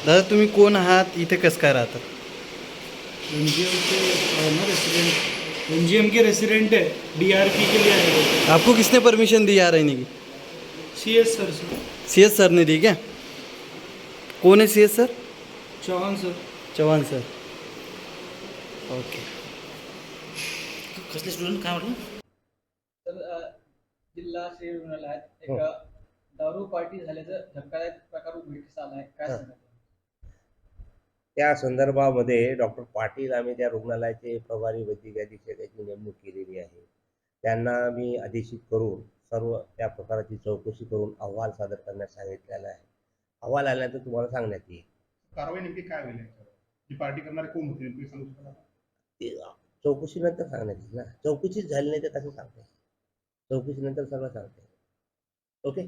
दादा तुम्ही कोण आहात, इथे कसं काय राहतात? एमजीएम के रेसिडेंट है, डीआरपी के लिए आए थे। आपको किसने परमिशन दी आ रहने की? सीएस सर से। सीएस सर ने दी क्या? कौन है CS sir? Chauhan sir. Chavan sir. Okay. कसले स्टुडंट काय म्हटलं? तर जिल्हा श्री रुग्णालयात एक दारू पार्टी झाल्याचं धक्कादायक प्रकार उघडकीस आला आहे, काय सांगता? त्या संदर्भामध्ये डॉक्टर पाटील आम्ही त्या रुग्णालयाचे प्रभारी वैद्यकीय अधीक्षकाची नेमणूक केलेली आहे. त्यांना मी आदेशित करून सर्व त्या प्रकाराची चौकशी करून अहवाल सादर करण्यास सांगितलेला आहे. अहवाल आल्यानंतर तुम्हाला सांगण्यात येईल. कारवाई नेमकी काय होईल याच्यावर? ही पार्टी करणारे कोण होते नेमकी सांगू शकाल का? ते चौकशीनंतर सांगण्यात येईल ना. चौकशीच झाली नाही तर कसं सांगता येईल? चौकशीनंतर सगळं सांगता येईल. ओके.